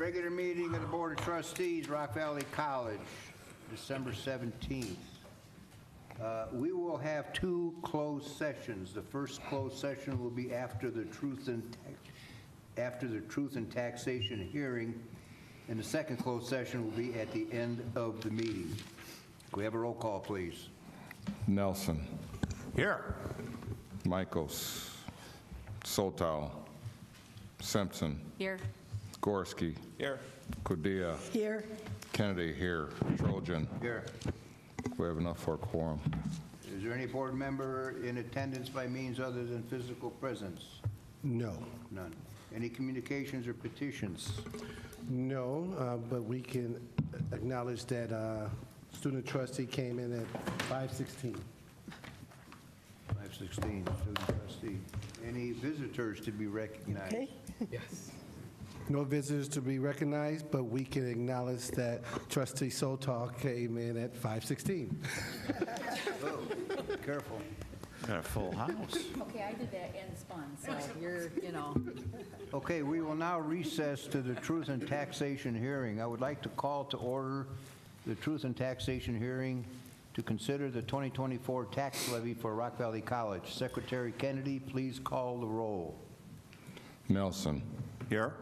Regular meeting of the Board of Trustees, Rock Valley College, December 17th. We will have two closed sessions. The first closed session will be after the Truth and Taxation hearing, and the second closed session will be at the end of the meeting. Can we have a roll call, please? Nelson. Here. Michaels. Soltow. Simpson. Here. Gorski. Here. Kudia. Here. Kennedy here. Trojan. Here. We have enough for a quorum. Is there any board member in attendance by means other than physical presence? No. None. Any communications or petitions? No, but we can acknowledge that student trustee came in at 5:16. 516, student trustee. Any visitors to be recognized? Okay. No visitors to be recognized, but we can acknowledge that trustee Soltal came in at 5:16. Oh, careful. Got a full house. Okay, I did that and spun, so you're, Okay, we will now recess to the Truth and Taxation hearing. I would like to call to order the Truth and Taxation hearing to consider the 2024 tax levy for Rock Valley College. Secretary Kennedy, please call the roll. Nelson. Here.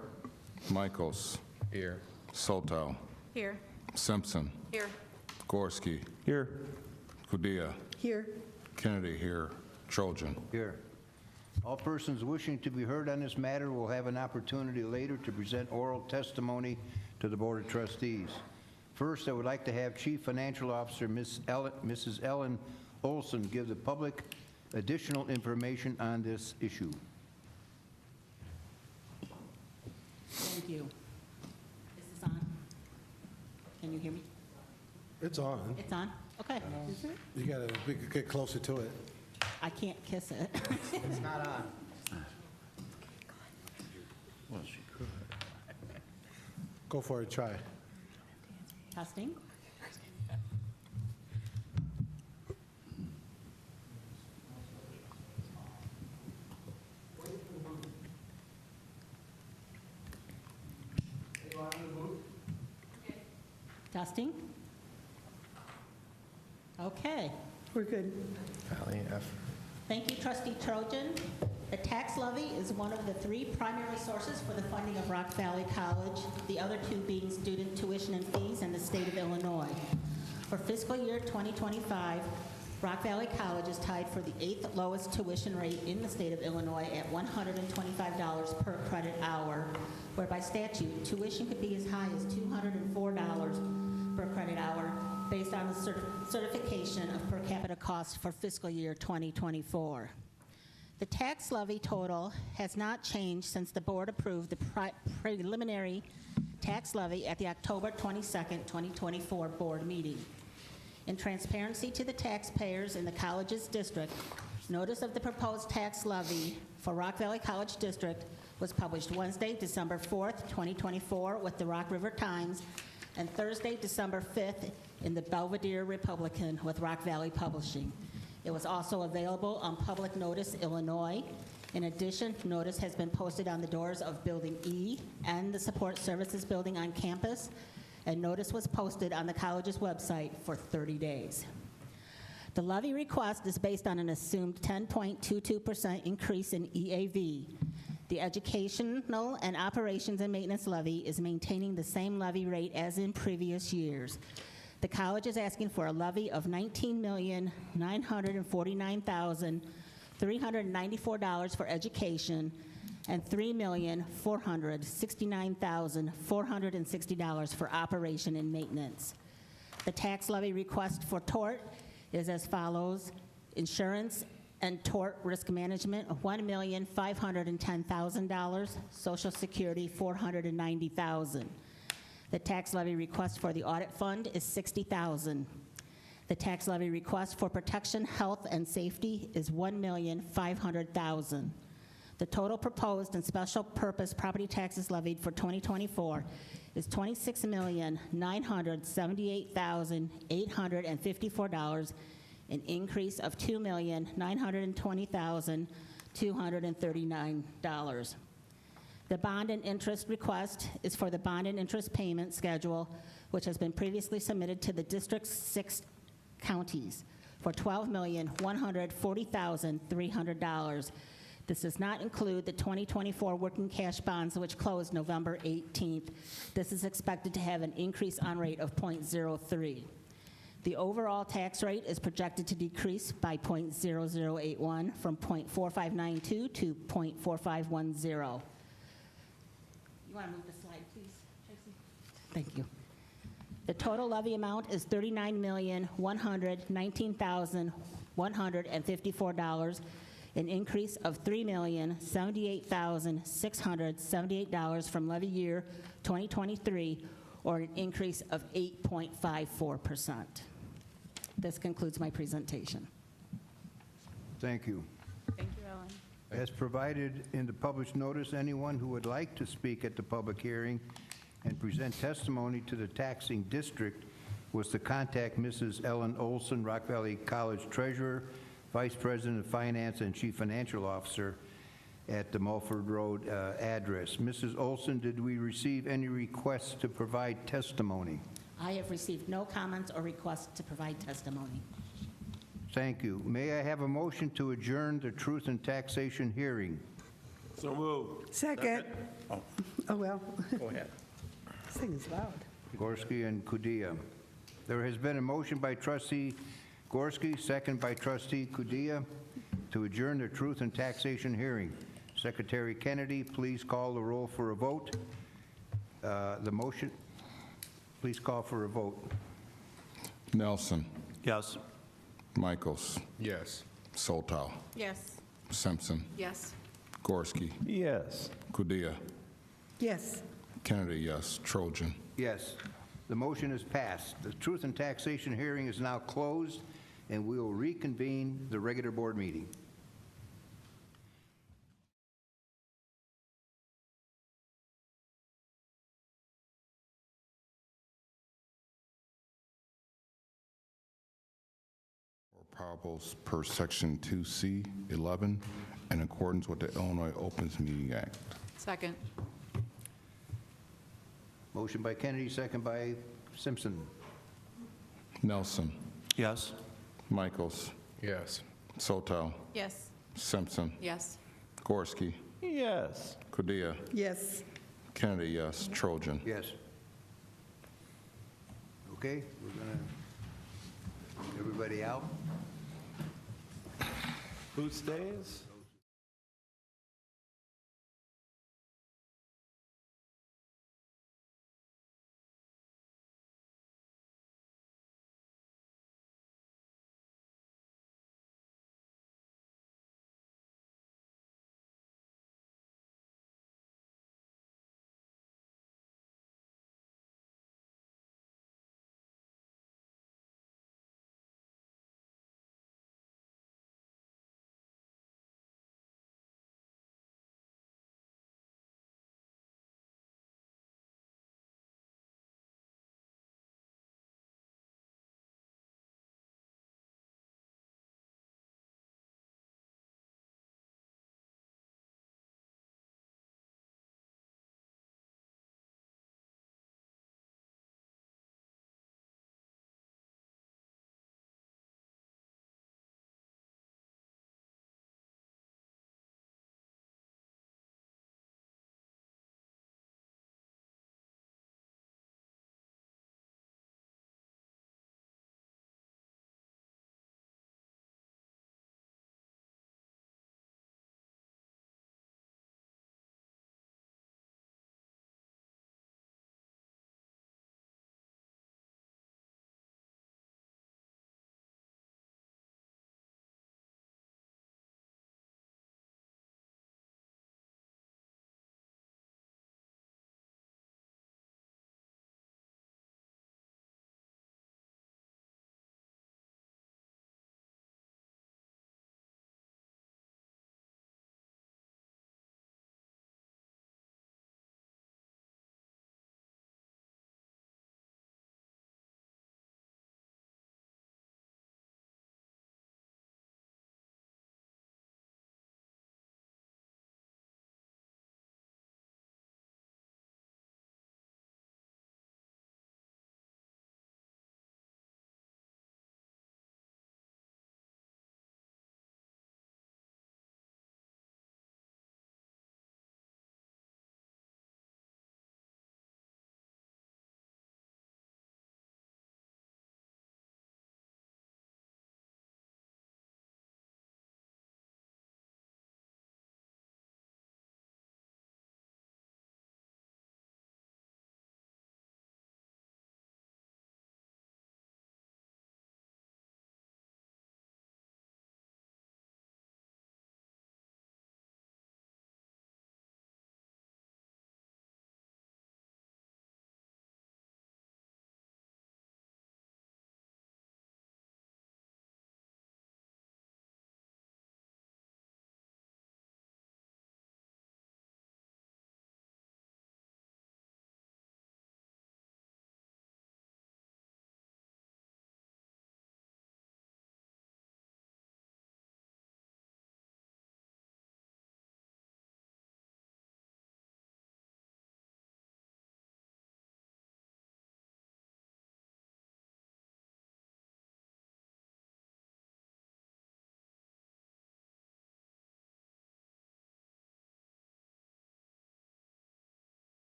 Michaels. Here. Soltow. Here. Simpson. Here. Gorski. Here. Kudia. Here. Kennedy here. Trojan. Here. All persons wishing to be heard on this matter will have an opportunity later to present oral testimony to the Board of Trustees. First, I would like to have Chief Financial Officer Mrs. Ellen Olson give the public additional information on this issue. Thank you. This is on. Can you hear me? It's on. It's on? Okay. You gotta get closer to it. I can't kiss it. It's not on. Well, she could. Go for it, try. Testing. Testing. Okay. We're good. Valley F. Thank you, Trustee Trojan. The tax levy is one of the three primary sources for the funding of Rock Valley College, the other two being student tuition and fees in the state of Illinois. For fiscal year 2025, Rock Valley College is tied for the 8th lowest tuition rate in the state of Illinois at $125 per credit hour, where by statute, tuition could be as high as $204 per credit hour based on the certification of per capita cost for fiscal year 2024. The tax levy total has not changed since the board approved the preliminary tax levy at the October 22nd, 2024 board meeting. In transparency to the taxpayers in the college's district, notice of the proposed tax levy for Rock Valley College District was published Wednesday, December 4th, 2024 with the Rock River Times, and Thursday, December 5th in the Belvedere Republican with Rock Valley Publishing. It was also available on Public Notice Illinois. In addition, notice has been posted on the doors of Building E and the Support Services Building on campus, and notice was posted on the college's website for 30 days. The levy request is based on an assumed 10.22% increase in EAV. The educational and operations and maintenance levy is maintaining the same levy rate as in previous years. The college is asking for a levy of $19,949,394 for education and $3,469,460 for operation and maintenance. The tax levy request for tort is as follows: insurance and tort risk management of $1,510,000, Social Security $490,000. The tax levy request for the audit fund is $60,000. The tax levy request for protection, health, and safety is $1,500,000. The total proposed and special purpose property taxes levied for 2024 is $26,978,854, an increase of $2,920,239. The bond and interest request is for the bond and interest payment schedule, which has been previously submitted to the District's 6 counties for $12,140,300. This does not include the 2024 working cash bonds, which closed November 18th. This is expected to have an increase on rate of .03. The overall tax rate is projected to decrease by .0081 from .4592 to .4510. You want to move the slide, please, Tracy? Thank you. The total levy amount is $39,119,154, an increase of $3,078,678 from levy year 2023, or an increase of 8.54%. This concludes my presentation. Thank you. Thank you, Ellen. As provided in the published notice, anyone who would like to speak at the public hearing and present testimony to the taxing district was to contact Mrs. Ellen Olson, Rock Valley College Treasurer, Vice President of Finance, and Chief Financial Officer at the Mulford Road address. Mrs. Olson, did we receive any requests to provide testimony? I have received no comments or requests to provide testimony. Thank you. May I have a motion to adjourn the Truth and Taxation hearing? So moved. Second. Oh, well, Go ahead. this thing is loud. Gorski and Kudia. There has been a motion by Trustee Gorski, second by Trustee Kudia, to adjourn the Truth and Taxation hearing. Secretary Kennedy, please call the roll for a vote. The motion, please call for a vote. Nelson. Yes. Michaels. Yes. Soltow. Yes. Simpson. Yes. Gorski. Yes. Kudia. Yes. Kennedy, yes. Trojan. Yes, the motion is passed. The Truth and Taxation hearing is now closed, and we will reconvene the regular board meeting. Or parables per Section 2C 11 in accordance with the Illinois Opens Meeting Act. Second. Motion by Kennedy, second by Simpson. Nelson. Yes. Michaels. Yes. Soltow. Yes. Simpson. Yes. Gorski. Yes. Kudia. Yes. Kennedy, yes. Trojan. Yes. Okay, we're gonna, everybody out? Who stays?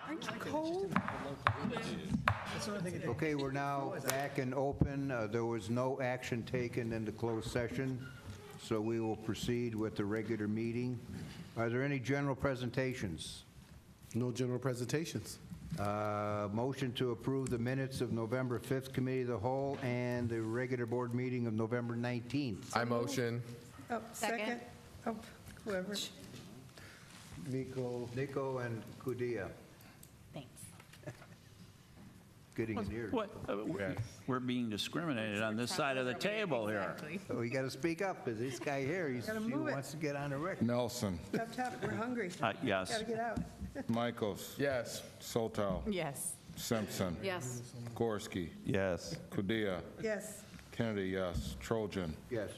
Aren't you cold? Okay, we're now back and open. There was no action taken in the closed session, so we will proceed with the regular meeting. Are there any general presentations? No general presentations. Motion to approve the minutes of November 5th Committee of the Whole and the regular board meeting of November 19th. I motion. Oh, second. Oh, whoever. Nico and Kudia. Thanks. Getting near. What, we're being discriminated on this side of the table here. Oh, you got to speak up, because this guy here, he Gotta move it. wants to get on the record. Nelson, Tap, tap, we're hungry. Yes. Gotta get out. Michaels. Yes. Soltow. Yes. Simpson. Yes. Gorski. Yes. Kudia. Yes. Kennedy, yes. Trojan. Yes.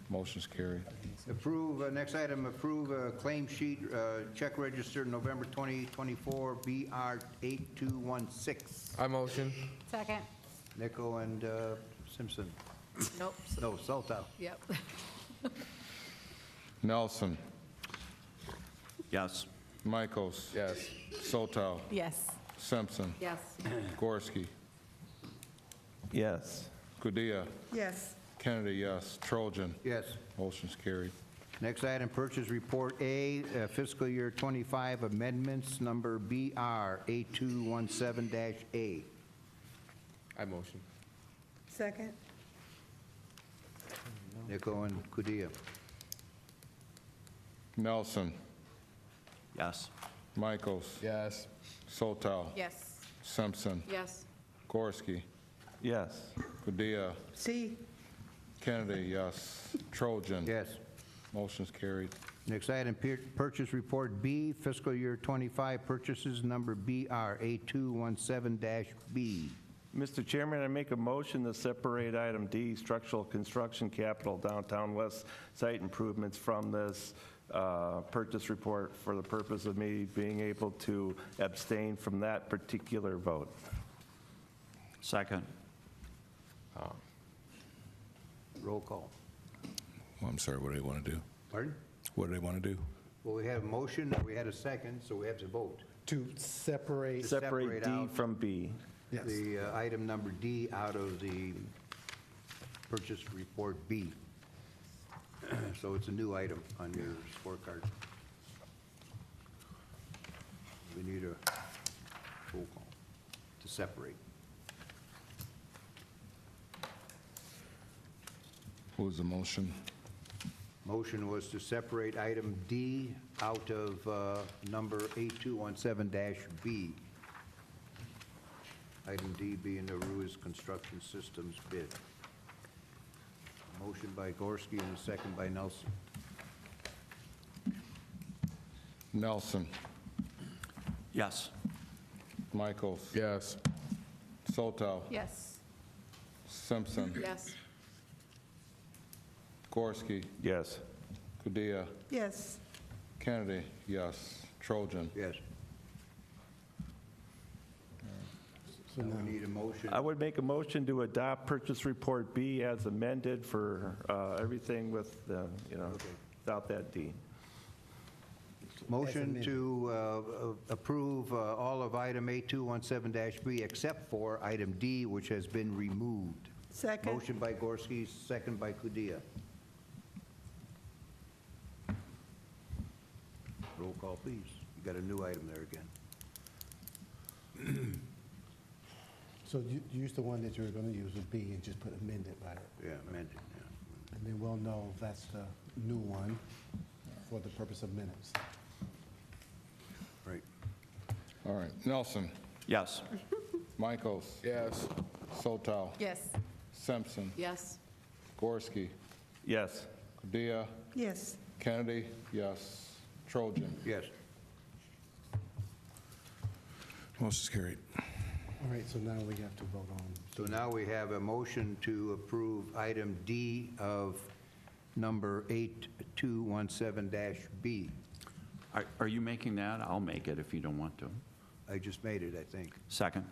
Motion's carried. Approve, next item, approve claim sheet, check register, November 2024, BR 8216. I motion. Second. Nico and Simpson. Nope. No, Soltow. Yep. Nelson, Yes. Michaels. Yes. Soltow. Yes. Simpson. Yes. Gorski. Yes. Kudia. Yes. Kennedy, yes. Trojan. Yes. Motion's carried. Next item, purchase report A, fiscal year 25 amendments, number BR 8217-A. I motion. Second. Nico and Kudia. Nelson, Yes. Michaels. Yes. Soltow. Yes. Simpson. Yes. Gorski. Yes. Kudia. C. Kennedy, yes. Trojan. Yes. Motion's carried. Next item, purchase report B, fiscal year 25 purchases, number BR 8217-B. Mr. Chairman, I make a motion to separate item D, structural construction capital downtown west site improvements, from this purchase report for the purpose of me being able to abstain from that particular vote. Second. Roll call. Well, I'm sorry, what do they want to do? Pardon? What do they want to do? Well, we had a motion, we had a second, so we have to vote. To separate, Separate Separate D out. from B. yes. The item number D out of the purchase report B. So it's a new item on your scorecard. We need a roll call to separate. What was the motion? Motion was to separate item D out of number 8217-B. Item D being the Ruiz Construction Systems bid. Motion by Gorski and a second by Nelson. Nelson, Yes. Michaels. Yes. Soltow. Yes. Simpson. Yes. Gorski. Yes. Kudia. Yes. Kennedy, yes. Trojan. Yes. So Now now, we need a motion. I would make a motion to adopt purchase report B as amended for everything with, without that D. Motion to approve all of item 8217-B except for item D, which has been removed. Second. Motion by Gorski, second by Kudia. Roll call, please. You got a new item there again. so use the one that you were going to use with B and just put amended by it. Yeah, amended, yeah. And then we'll know that's the new one for the purpose of minutes. Right. All right. Nelson, Yes. Michaels. Yes. Soltow. Yes. Simpson. Yes. Gorski. Yes. Kudia. Yes. Kennedy, yes. Trojan. Yes. Motion's carried. All right, so now we have to vote on. So now we have a motion to approve item D of number 8217-B. Are you making that? I'll make it if you don't want to. I just made it, I think. Second.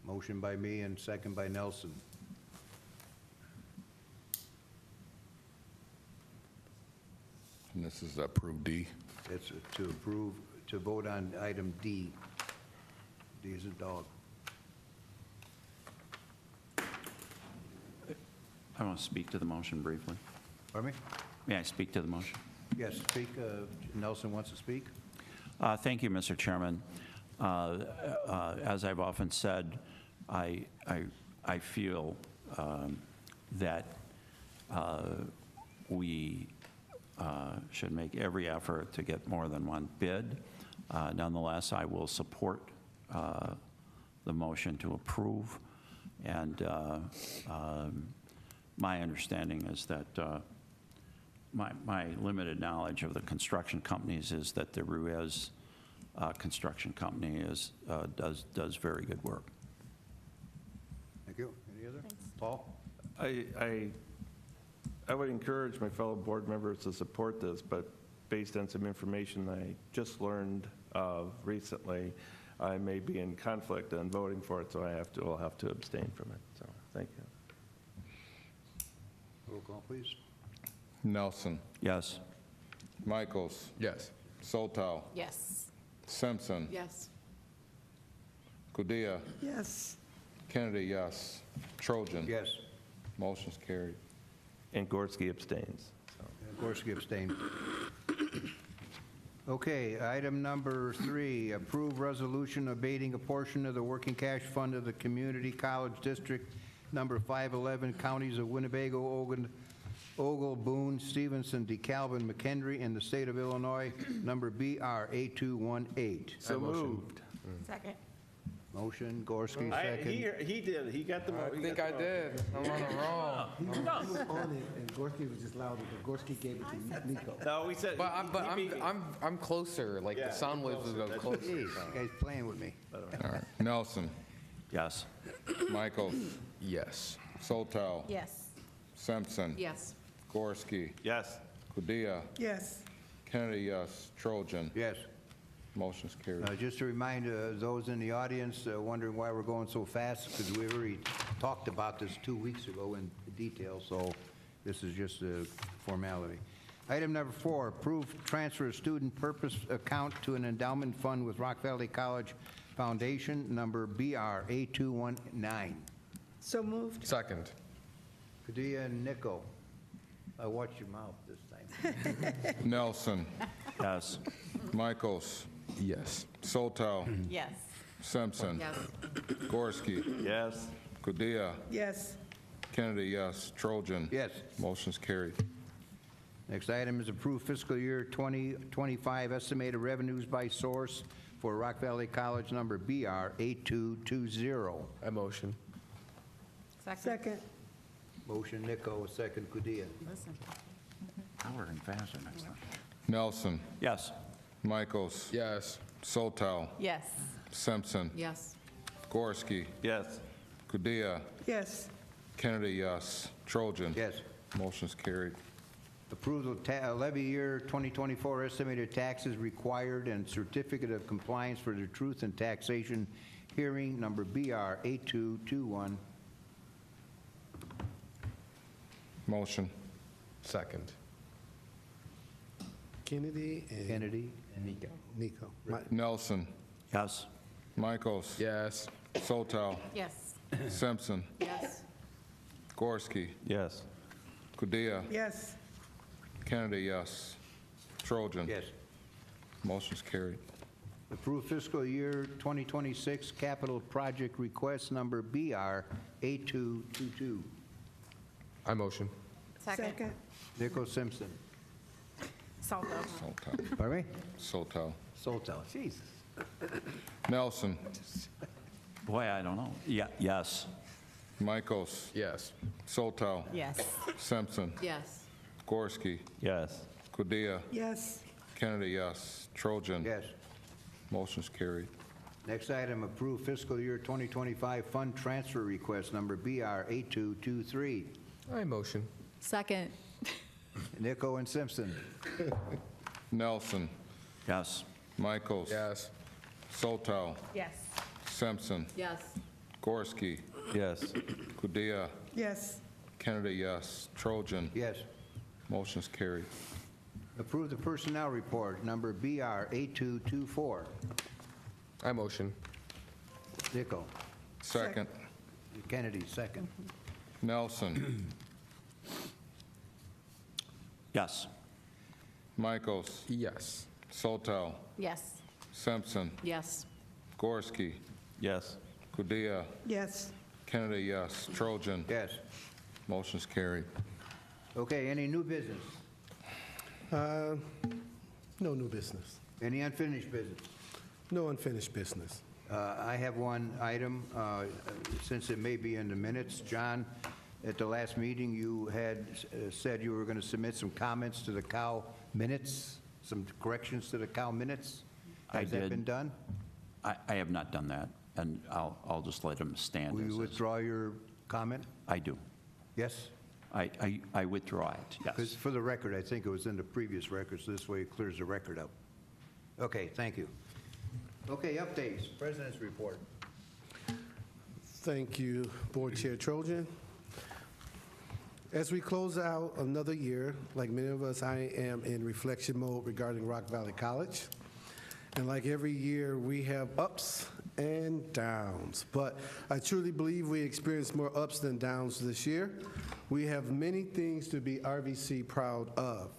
Motion by me and second by Nelson. And this is approved D. It's to approve to vote on item D. D is a dog. I want to speak to the motion briefly. Pardon me? May I speak to the motion? Yes, speak. Nelson wants to speak. Thank you, Mr. Chairman. As I've often said, I feel that we should make every effort to get more than one bid. Nonetheless, I will support the motion to approve. And my understanding is that my limited knowledge of the construction companies is that the Ruiz construction company does very good work. Thank you. Any other? Paul? I would encourage my fellow board members to support this, but based on some information I just learned of recently, I may be in conflict on voting for it, so I'll have to abstain from it. So, thank you. Roll call, please. Nelson. Yes. Michaels. Yes. Soltow. Yes. Simpson. Yes. Kudia. Yes. Kennedy, yes. Trojan. Yes. Motion's carried. And Gorski abstains. So. Gorski abstained. Okay, item number 3, approve resolution abating a portion of the working cash fund of the Community College District number 511, counties of Winnebago, Ogle, Boone, Stevenson, DeKalb, and McHenry in the state of Illinois, number BR 8218. So moved. Second. Motion, Gorski, second. He did. He got the I think I did. I'm on the wrong. He was on it, and Gorski was just louder, but Gorski gave it to Nico. No, we said. But I'm closer. Like Yeah, the sound waves will go Jeez, closer. you guys playing with me. All right. Nelson. Yes. Michaels. Yes. Soltow. Yes. Simpson. Yes. Gorski. Yes. Kudia. Yes. Kennedy, yes. Trojan. Yes. Motion's carried. Just to remind those in the audience wondering why we're going so fast, because we already talked about this 2 weeks ago in detail, so this is just a formality. Item number 4, approve transfer of student purpose account to an endowment fund with Rock Valley College Foundation, number BR 8219. So moved. Second. Padilla and Nico, watch your mouth this time. Nelson. Yes. Michaels. Yes. Soltow. Yes. Simpson. Yes. Gorski. Yes. Kudia. Yes. Kennedy, yes. Trojan. Yes. Motion's carried. Next item is approve fiscal year 2025 estimated revenues by source for Rock Valley College, number BR 8220. I motion. Second. Motion Nico, second Kudia. Listen. Now we're in faster next time. Nelson. Yes. Michaels. Yes. Soltow. Yes. Simpson. Yes. Gorski. Yes. Kudia. Yes. Kennedy, yes. Trojan. Yes. Motion's carried. Approval of levy year 2024 estimated taxes required and certificate of compliance for the truth and taxation hearing, number BR 8221. Motion. Second. Kennedy and Kennedy. Nico. Nelson. Yes. Michaels. Yes. Soltow. Yes. Simpson. Yes. Gorski. Yes. Kudia. Yes. Kennedy, yes. Trojan. Yes. Motion's carried. Approve fiscal year 2026 capital project request, number BR 8222. I motion. Second. Nico Simpson. Salto. Soltow. Pardon me? Soltow. Soltel. Jesus. Nelson. Boy, I don't know. Yeah, yes. Michaels. Yes. Soltow. Yes. Simpson. Yes. Gorski. Yes. Kudia. Yes. Kennedy, yes. Trojan. Yes. Motion's carried. Next item, approve fiscal year 2025 fund transfer request, number BR 8223. I motion. Second. Nico and Simpson. Nelson. Yes. Michaels. Yes. Soltow. Yes. Simpson. Yes. Gorski. Yes. Kudia. Yes. Kennedy, yes. Trojan. Yes. Motion's carried. Approve the personnel report, number BR 8224. I motion. Dickel. Second. Kennedy, second. Nelson. Yes. Michaels. Yes. Sotel. Yes. Simpson. Yes. Gorski. Yes. Kudia. Yes. Kennedy, yes. Trojan. Yes. Motion's carried. Okay, any new business? No new business. Any unfinished business? No unfinished business. I have one item, since it may be in the minutes. John, at the last meeting, you had said you were going to submit some comments to the cow minutes, some corrections to the cow minutes. I Has that did. been done? I have not done that, and I'll just let him stand Will as you is. withdraw your comment? I do. Yes? I withdraw it, Because yes. for the record, I think it was in the previous record, so this way it clears the record up. Okay, thank you. Okay, updates, President's report. Thank you, Board Chair Trojan. As we close out another year, like many of us, I am in reflection mode regarding Rock Valley College. And like every year, we have ups and downs. But I truly believe we experienced more ups than downs this year. We have many things to be RVC proud of.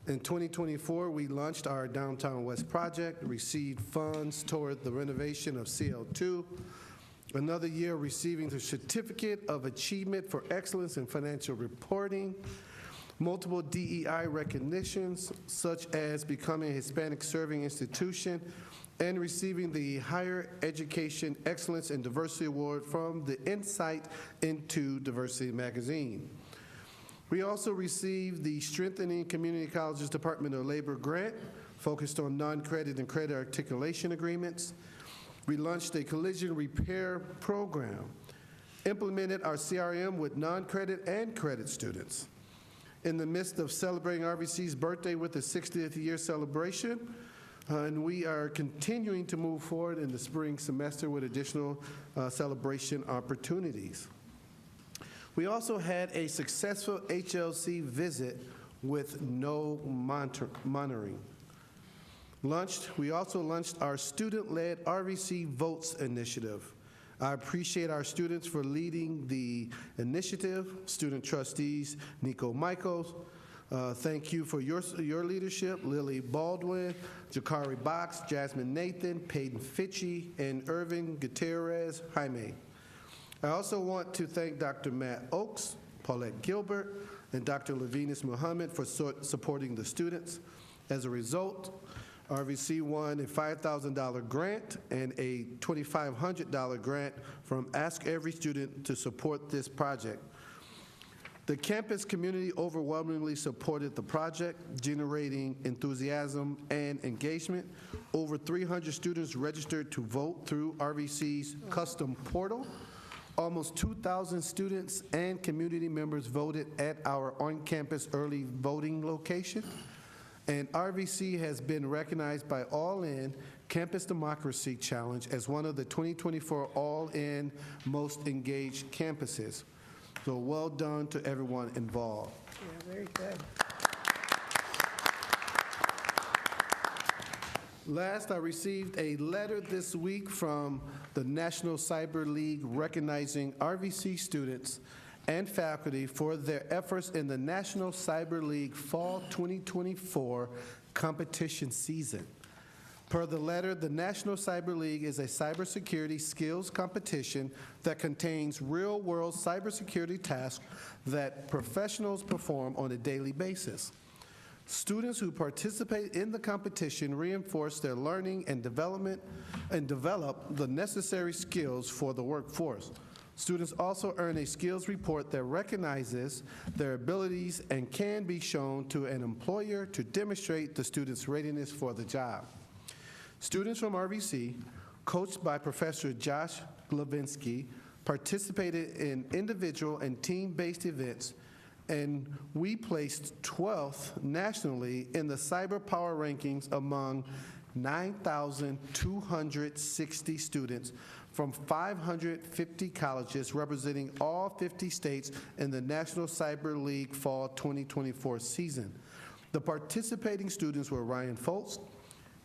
In 2024, we launched our Downtown West project, received funds toward the renovation of CL2. Another year receiving the Certificate of Achievement for Excellence in Financial Reporting. Multiple DEI recognitions, such as becoming a Hispanic Serving Institution and receiving the Higher Education Excellence and Diversity Award from the Insight into Diversity magazine. We also received the Strengthening Community Colleges Department of Labor grant, focused on non-credit and credit articulation agreements. We launched a collision repair program, implemented our CRM with non-credit and credit students. In the midst of celebrating RVC's birthday with the 60th year celebration, and we are continuing to move forward in the spring semester with additional celebration opportunities. We also had a successful HLC visit with no monitoring. We also launched our student-led RVC Votes initiative. I appreciate our students for leading the initiative. Student trustees, Nico Michaels, thank you for your leadership. Lily Baldwin, Jakari Box, Jasmine Nathan, Peyton Fitchie, and Irvin Gutierrez Jaime. I also want to thank Dr. Matt Oakes, Paulette Gilbert, and Dr. Levinus Muhammad for supporting the students. As a result, RVC won a $5,000 grant and a $2,500 grant from Ask Every Student to support this project. The campus community overwhelmingly supported the project, generating enthusiasm and engagement. Over 300 students registered to vote through RVC's custom portal. Almost 2,000 students and community members voted at our on-campus early voting location. And RVC has been recognized by All In Campus Democracy Challenge as one of the 2024 All In Most Engaged Campuses. So well done to everyone involved. Yeah, very good. Last, I received a letter this week from the National Cyber League recognizing RVC students and faculty for their efforts in the National Cyber League Fall 2024 competition season. Per the letter, the National Cyber League is a cybersecurity skills competition that contains real-world cybersecurity tasks that professionals perform on a daily basis. Students who participate in the competition reinforce their learning and development and develop the necessary skills for the workforce. Students also earn a skills report that recognizes their abilities and can be shown to an employer to demonstrate the student's readiness for the job. Students from RVC, coached by Professor Josh Glavinsky, participated in individual and team-based events, and we placed 12th nationally in the Cyber Power Rankings among 9,260 students from 550 colleges representing all 50 states in the National Cyber League Fall 2024 season. The participating students were Ryan Foltz,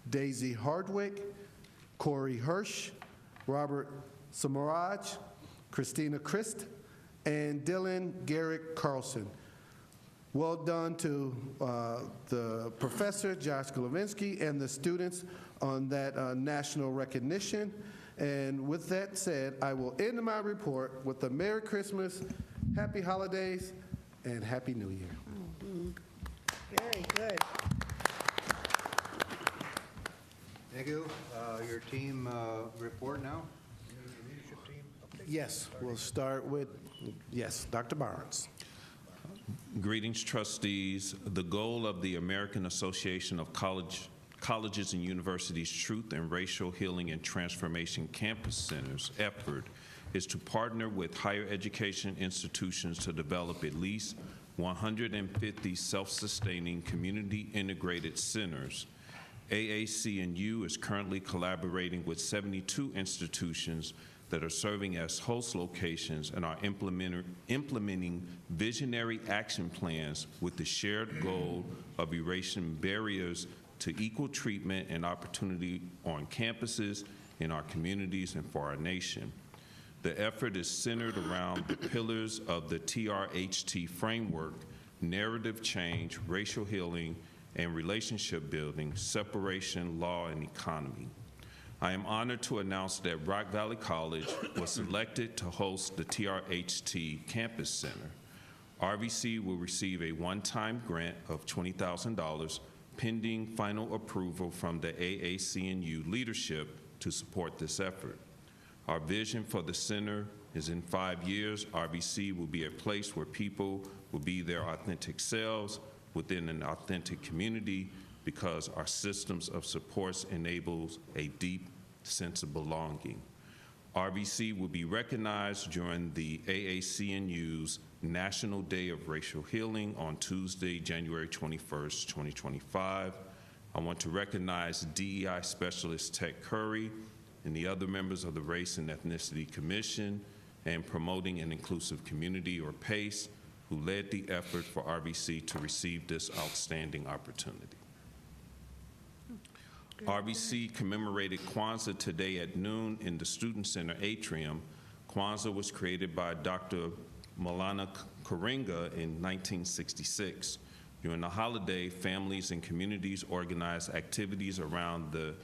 Daisy Hardwick, Corey Hirsch, Robert Samaraj, Christina Christ, and Dylan Garrett Carlson. Well done to the professor, Josh Golovinsky, and the students on that national recognition. And with that said, I will end my report with a Merry Christmas, Happy Holidays, and Happy New Year. Very good. Thank you. Your team report now? Leadership team? Yes, we'll start with, yes, Dr. Barnes. Greetings, trustees. The goal of the American Association of Colleges and Universities Truth and Racial Healing and Transformation Campus Centers effort is to partner with higher education institutions to develop at least 150 self-sustaining community-integrated centers. AAC&U is currently collaborating with 72 institutions that are serving as host locations and are implementing visionary action plans with the shared goal of erasing barriers to equal treatment and opportunity on campuses, in our communities, and for our nation. The effort is centered around the pillars of the TRHT framework: narrative change, racial healing, and relationship building, separation, law, and economy. I am honored to announce that Rock Valley College was selected to host the TRHT Campus Center. RVC will receive a one-time grant of $20,000 pending final approval from the AAC&U leadership to support this effort. Our vision for the center is in 5 years, RVC will be a place where people will be their authentic selves within an authentic community, because our systems of supports enables a deep sense of belonging. RVC will be recognized during the AAC&U's National Day of Racial Healing on Tuesday, January 21st, 2025. I want to recognize DEI Specialist Ted Curry and the other members of the Race and Ethnicity Commission and Promoting an Inclusive Community, or PACE, who led the effort for RVC to receive this outstanding opportunity. RVC commemorated Kwanzaa today at noon in the Student Center atrium. Kwanzaa was created by Dr. Malana Karinga in 1966. During the holiday, families and communities organized activities around the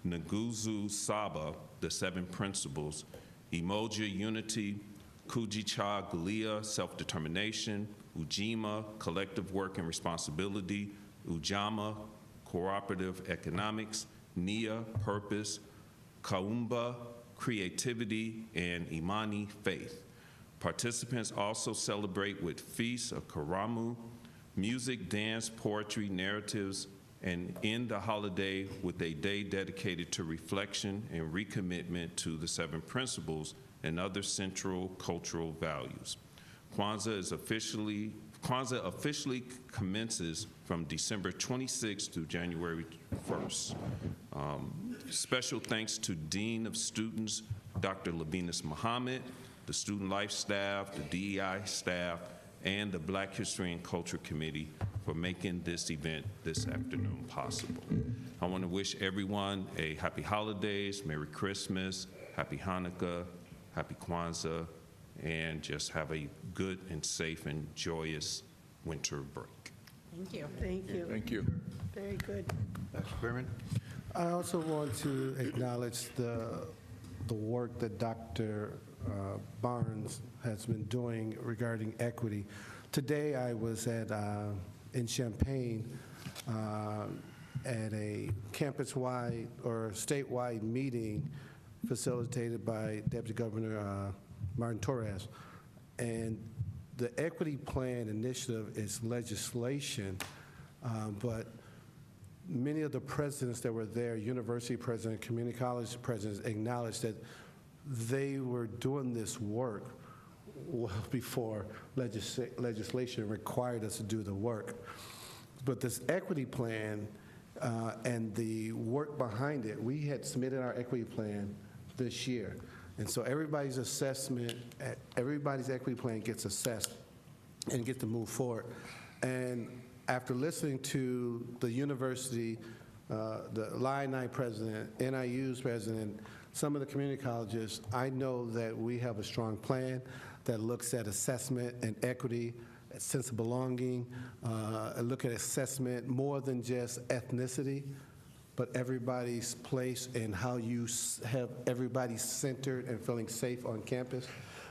Nguzo Saba, the 7 principles: Umoja, unity; Kujicha, Gulia, self-determination; Ujima, collective work and responsibility; Ujama, cooperative economics; Nia, purpose; Kaumba, creativity; and Imani, faith. Participants also celebrate with feasts of Karamu, music, dance, poetry, narratives, and end the holiday with a day dedicated to reflection and recommitment to the 7 principles and other central cultural values. Kwanzaa officially commences from December 26th through January 1st. Special thanks to Dean of Students, Dr. Lavinas Muhammad, the Student Life staff, the DEI staff, and the Black History and Culture Committee for making this event this afternoon possible. I want to wish everyone a happy holidays, Merry Christmas, Happy Hanukkah, Happy Kwanzaa, and just have a good and safe and joyous winter break. Thank you. Thank you. Thank you. Very good. Dr. Spearman? I also want to acknowledge the work that Dr. Barnes has been doing regarding equity. Today I was in Champaign at a campus-wide or statewide meeting facilitated by Deputy Governor Martin Torres. And the equity plan initiative is legislation, but many of the presidents that were there, university presidents, community college presidents, acknowledged that they were doing this work well before legislation required us to do the work. But this equity plan and the work behind it, we had submitted our equity plan this year. And so everybody's assessment, everybody's equity plan gets assessed and gets to move forward. And after listening to the university, the Illini president, NIU's president, some of the community colleges, I know that we have a strong plan that looks at assessment and equity, a sense of belonging, look at assessment more than just ethnicity, but everybody's place and how you have everybody centered and feeling safe on campus.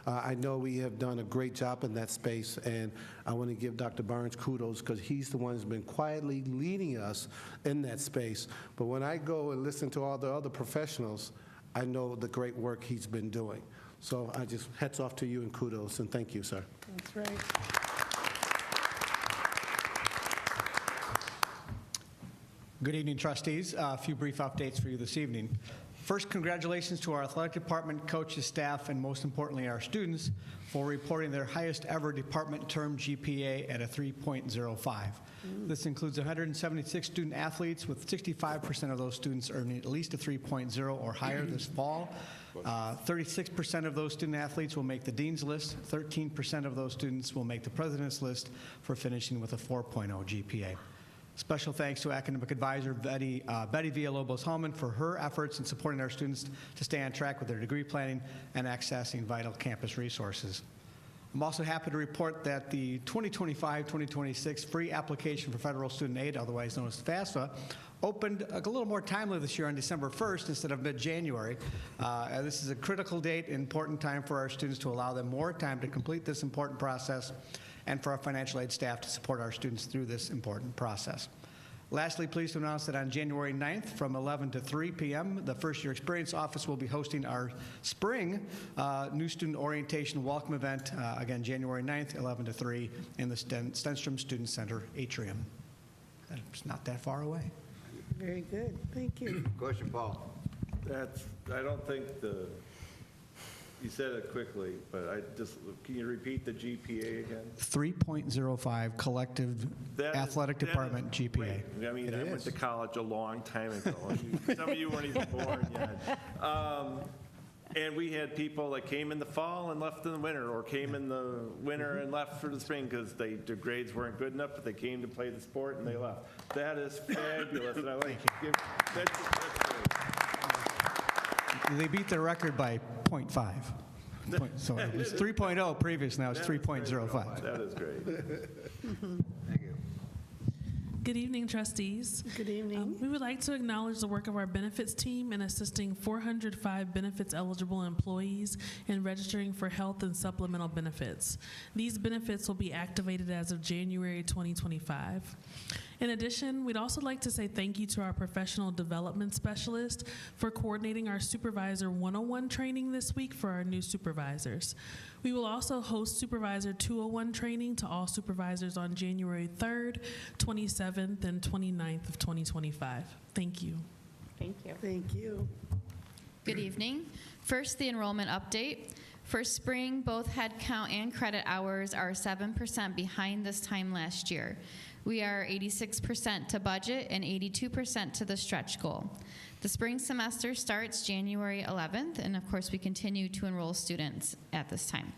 I know we have done a great job in that space, and I want to give Dr. Barnes kudos because he's the one who's been quietly leading us in that space. But when I go and listen to all the other professionals, I know the great work he's been doing. So I just hats off to you and kudos, and thank you, sir. That's right. Good evening, trustees. A few brief updates for you this evening. First, congratulations to our athletic department, coaches, staff, and most importantly, our students for reporting their highest ever department term GPA at a 3.05. This includes 176 student athletes, with 65% of those students earning at least a 3.0 or higher this fall. 36% of those student athletes will make the dean's list. 13% of those students will make the president's list for finishing with a 4.0 GPA. Special thanks to academic advisor Betty Villalobos-Hallman for her efforts in supporting our students to stay on track with their degree planning and accessing vital campus resources. I'm also happy to report that the 2025-2026 free application for federal student aid, otherwise known as FAFSA, opened a little more timely this year on December 1st instead of mid-January. This is a critical date, important time for our students to allow them more time to complete this important process and for our financial aid staff to support our students through this important process. Lastly, pleased to announce that on January 9th from 11 to 3 p.m., the First Year Experience Office will be hosting our spring new student orientation welcome event, again, January 9th, 11 to 3 in the Stenstrom Student Center atrium. It's not that far away. Very good. Thank you. Question, Paul. I don't think you said it quickly, but can you repeat the GPA again? 3.05 collective athletic department GPA. Great. I mean, I went to college a long time ago. Some of you weren't even born yet. And we had people that came in the fall and left in the winter, or came in the winter and left for the spring because their grades weren't good enough, but they came to play the sport and they left. That is fabulous, and I like that's great. They beat their record by 0.5. So it was 3.0 previous, now it's 3.05. That is great. Thank you. Good evening, trustees. Good evening. We would like to acknowledge the work of our benefits team in assisting 405 benefits-eligible employees in registering for health and supplemental benefits. These benefits will be activated as of January 2025. In addition, we'd also like to say thank you to our professional development specialist for coordinating our Supervisor 101 training this week for our new supervisors. We will also host Supervisor 201 training to all supervisors on January 3rd, 27th, and 29th of 2025. Thank you. Thank you. Thank you. Good evening. First, the enrollment update. For spring, both head count and credit hours are 7% behind this time last year. We are 86% to budget and 82% to the stretch goal. The spring semester starts January 11th, and of course we continue to enroll students at this time.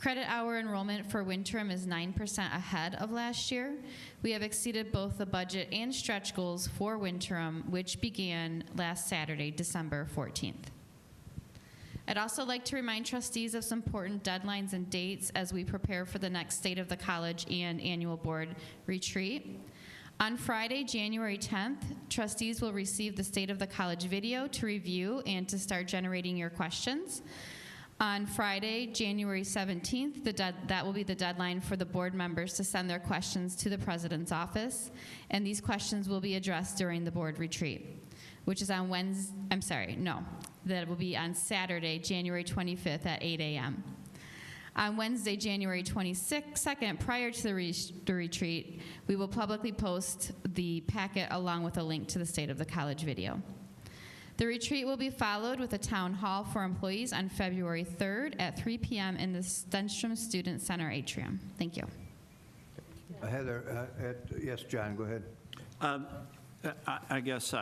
Credit hour enrollment for Winthrop is 9% ahead of last year. We have exceeded both the budget and stretch goals for Winthrop, which began last Saturday, December 14th. I'd also like to remind trustees of some important deadlines and dates as we prepare for the next State of the College and annual board retreat. On Friday, January 10th, trustees will receive the State of the College video to review and to start generating your questions. On Friday, January 17th, that will be the deadline for the board members to send their questions to the President's office, and these questions will be addressed during the board retreat, which is on that will be on Saturday, January 25th at 8 a.m. On Wednesday, January 22nd, prior to the retreat, we will publicly post the packet along with a link to the State of the College video. The retreat will be followed with a town hall for employees on February 3rd at 3 p.m. in the Stenstrom Student Center atrium. Thank you. Heather, yes, John, go ahead. I guess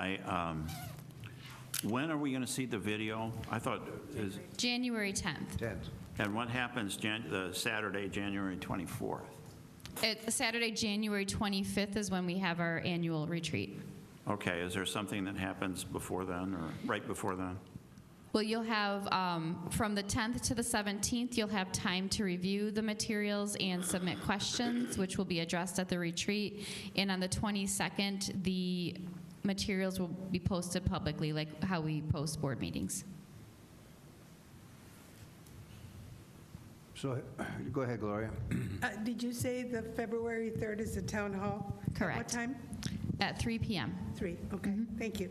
when are we going to see the video? I thought is January 10th. 10th. And what happens the Saturday, January 24th? Saturday, January 25th is when we have our annual retreat. Okay, is there something that happens before then or right before then? Well, you'll have, from the 10th to the 17th, you'll have time to review the materials and submit questions, which will be addressed at the retreat. And on the 22nd, the materials will be posted publicly, like how we post board meetings. So, go ahead, Gloria. Did you say the February 3rd is the town hall? Correct. At what time? At 3 p.m. 3, okay, thank you.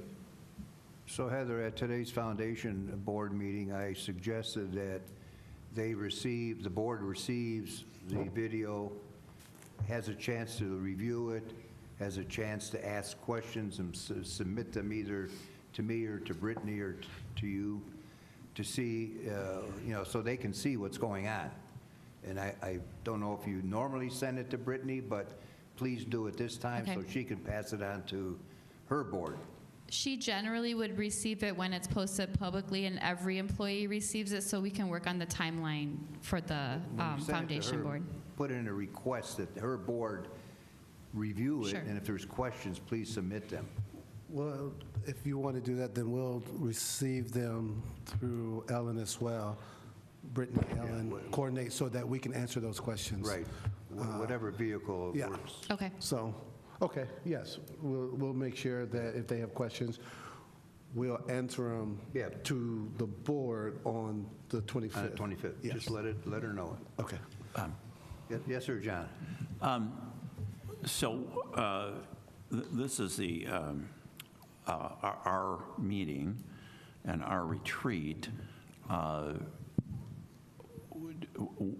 So Heather, at today's foundation board meeting, I suggested that the board receives the video, has a chance to review it, has a chance to ask questions and submit them either to me or to Brittany or to you to see, so they can see what's going on. And I don't know if you normally send it to Brittany, but please do it this time so she can pass it on to her board. She generally would receive it when it's posted publicly, and every employee receives it, so we can work on the timeline for the When you send it to foundation her, board. Put in a request that her board review it, Sure. and if there's questions, please submit them. Well, if you want to do that, then we'll receive them through Ellen as well. Brittany, Ellen, coordinate so that we can answer those questions. Right. Whatever vehicle yeah. works. Okay. So, okay, yes, we'll make sure that if they have questions, we'll answer them to the board on the 25th. On the 25th. Yes. Just let her know it. Okay. Yes, sir, John. This is the our meeting and our retreat.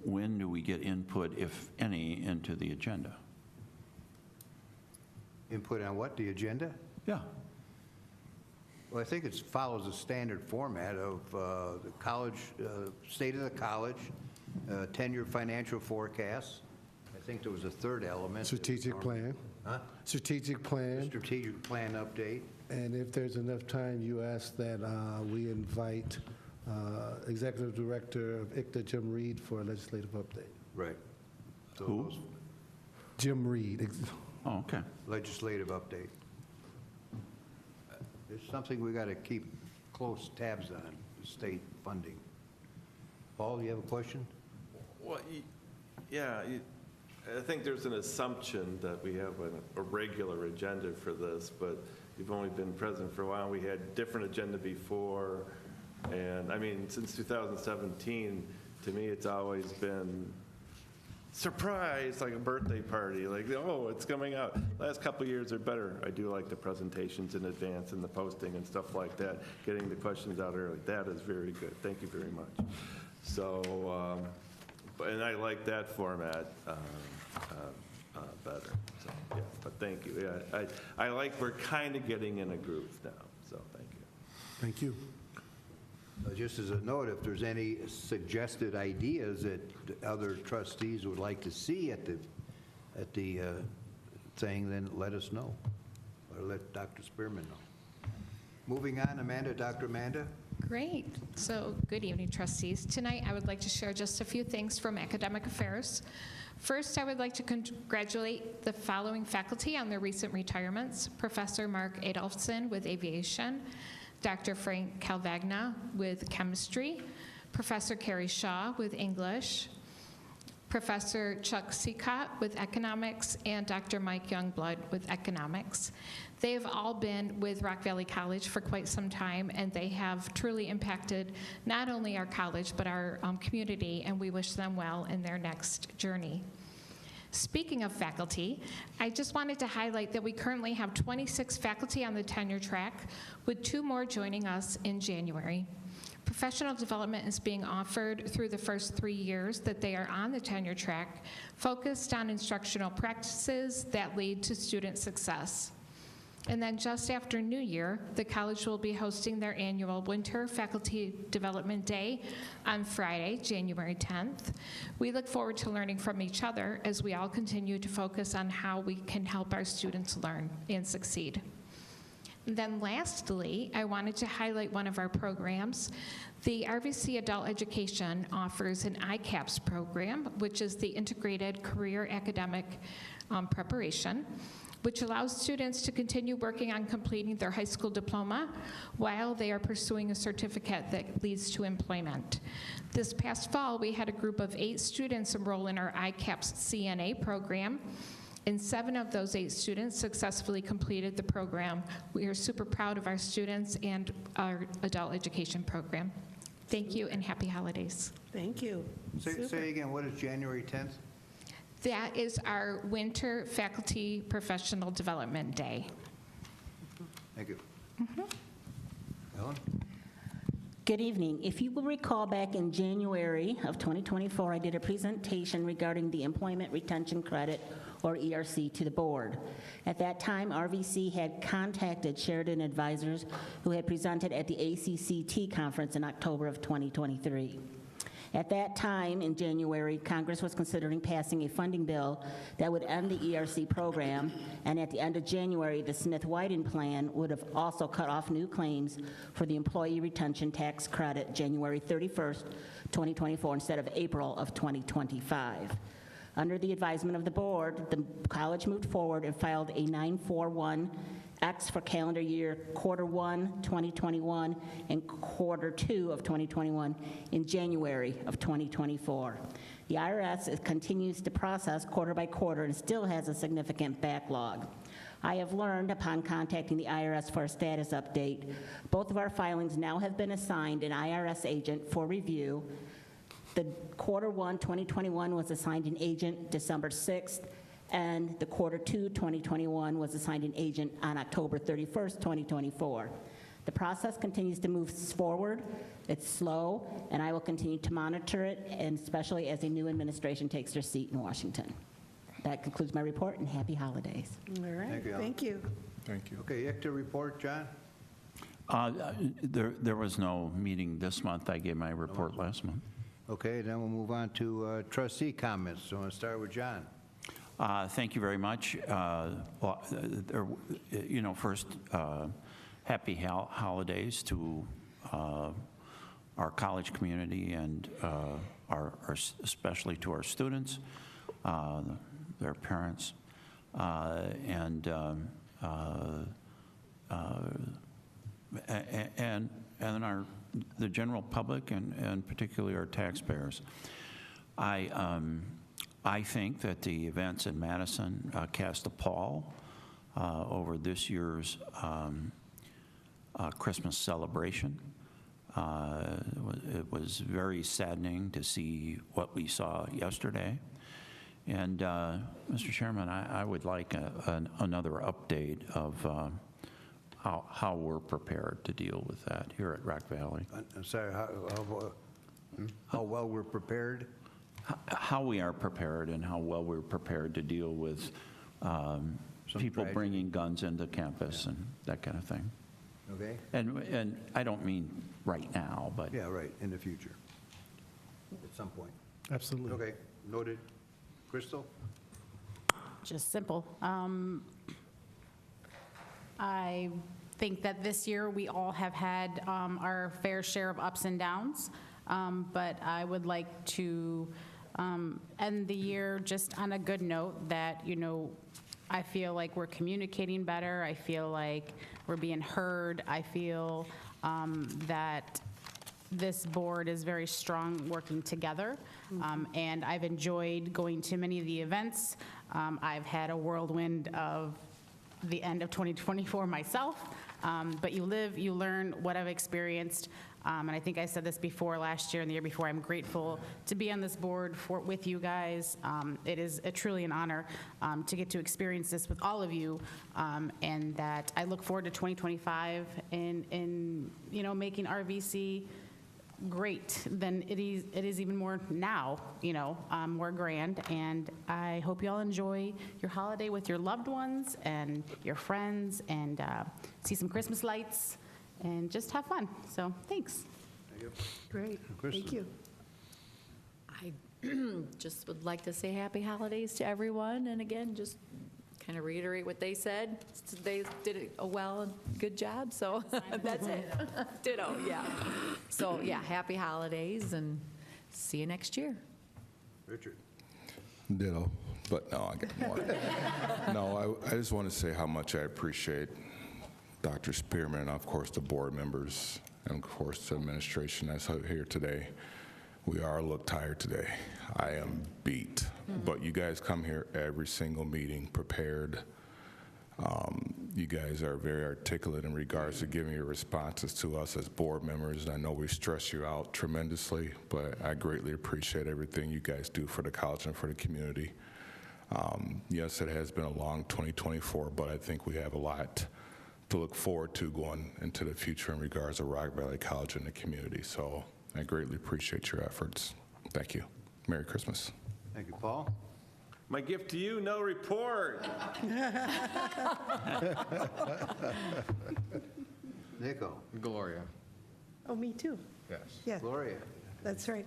When do we get input, if any, into the agenda? Input on what, the agenda? Yeah. Well, I think it follows a standard format of the college, state of the college, 10-year financial forecast. I think there was a third element. Strategic plan. Huh? Strategic plan. Strategic plan update. And if there's enough time, you ask that we invite Executive Director of ICTA, Jim Reed, for a legislative update. Right. So Who? those Jim Reed. Oh, okay. legislative update. It's something we got to keep close tabs on, state funding. Paul, you have a question? Well, yeah, I think there's an assumption that we have a regular agenda for this, but you've only been president for a while. We had different agenda before, and I mean, since 2017, to me, it's always been surprise, like a birthday party, like, oh, it's coming out. Last couple of years are better. I do like the presentations in advance and the posting and stuff like that, getting the questions out early. That is very good. Thank you very much. So, and I like that format better. So, yeah, but thank you. Yeah, I like we're kind of getting in a groove now, so thank you. Thank you. Just as a note, if there's any suggested ideas that other trustees would like to see at the thing, then let us know, or let Dr. Spearman know. Moving on, Amanda, Dr. Amanda. Great. So, good evening, trustees. Tonight, I would like to share just a few things from academic affairs. First, I would like to congratulate the following faculty on their recent retirements: Professor Mark Adolfson with aviation, Dr. Frank Calvagna with chemistry, Professor Carrie Shaw with English, Professor Chuck Seacott with economics, and Dr. Mike Youngblood with economics. They have all been with Rock Valley College for quite some time, and they have truly impacted not only our college, but our community, and we wish them well in their next journey. Speaking of faculty, I just wanted to highlight that we currently have 26 faculty on the tenure track, with 2 more joining us in January. Professional development is being offered through the first 3 years that they are on the tenure track, focused on instructional practices that lead to student success. And then just after New Year, the college will be hosting their annual Winter Faculty Development Day on Friday, January 10th. We look forward to learning from each other as we all continue to focus on how we can help our students learn and succeed. Then lastly, I wanted to highlight one of our programs. The RVC Adult Education offers an ICAPS program, which is the Integrated Career Academic Preparation, which allows students to continue working on completing their high school diploma while they are pursuing a certificate that leads to employment. This past fall, we had a group of 8 students enroll in our ICAPS CNA program, and 7 of those 8 students successfully completed the program. We are super proud of our students and our adult education program. Thank you and happy holidays. Thank you. Say again, what is January 10th? That is our Winter Faculty Professional Development Day. Thank you. Ellen? Good evening. If you will recall, back in January of 2024, I did a presentation regarding the Employment Retention Credit, or ERC, to the board. At that time, RVC had contacted Sheridan Advisors, who had presented at the ACCT conference in October of 2023. At that time, in January, Congress was considering passing a funding bill that would end the ERC program, and at the end of January, the Smith-Wyden plan would have also cut off new claims for the Employee Retention Tax Credit January 31st, 2024, instead of April of 2025. Under the advisement of the board, the college moved forward and filed a 941X for calendar year Q1 2021 and Q2 of 2021 in January of 2024. The IRS continues to process quarter by quarter and still has a significant backlog. I have learned upon contacting the IRS for a status update, both of our filings now have been assigned an IRS agent for review. The Q1 2021 was assigned an agent December 6th, and the Q2 2021 was assigned an agent on October 31st, 2024. The process continues to move forward. It's slow, and I will continue to monitor it, and especially as a new administration takes their seat in Washington. That concludes my report, and happy holidays. All right. Thank you, Ellen. Thank you. Thank you. Okay, ICTA report, John? There was no meeting this month. I gave my report last month. Okay, then we'll move on to trustee comments. So I'm going to start with John. Thank you very much. First, happy holidays to our college community and especially to our students, their parents, and the general public and particularly our taxpayers. I think that the events in Madison cast a pall over this year's Christmas celebration. It was very saddening to see what we saw yesterday. And, Mr. Chairman, I would like another update of how we're prepared to deal with that here at Rock Valley. I'm sorry, how well we're prepared? How we are prepared and how well we're prepared to deal with people tragedy. bringing guns into campus and that kind of thing. Okay? And I don't mean right now, but Yeah, right, in the future, at some point. Absolutely. Okay, noted. Crystal? Just simple. I think that this year we all have had our fair share of ups and downs, but I would like to end the year just on a good note that, I feel like we're communicating better. I feel like we're being heard. I feel that this board is very strong working together, and I've enjoyed going to many of the events. I've had a whirlwind of the end of 2024 myself, but you live, you learn what I've experienced, and I think I said this before last year and the year before. I'm grateful to be on this board with you guys. It is truly an honor to get to experience this with all of you, and that I look forward to 2025 in making RVC great than it is even more now, more grand. And I hope you all enjoy your holiday with your loved ones and your friends, and see some Christmas lights and just have fun. So thanks. Thank you. Great. Kristen? Thank you. I just would like to say happy holidays to everyone, and again, just kind of reiterate what they said. They did a well and good job, so that's it. Ditto, yeah. So, yeah, happy holidays, and see you next year. Richard. Ditto, but no, I got more. No, I just want to say how much I appreciate Dr. Spearman and, of course, the board members and, of course, the administration that's out here today. We are a little tired today. I am beat, but you guys come here every single meeting prepared. You guys are very articulate in regards to giving your responses to us as board members. And I know we stress you out tremendously, but I greatly appreciate everything you guys do for the college and for the community. Yes, it has been a long 2024, but I think we have a lot to look forward to going into the future in regards to Rock Valley College and the community. So I greatly appreciate your efforts. Thank you. Merry Christmas. Thank you, Paul. My gift to you, no report. Nico. Gloria. Oh, me too. Yes. Yeah, Gloria. that's right.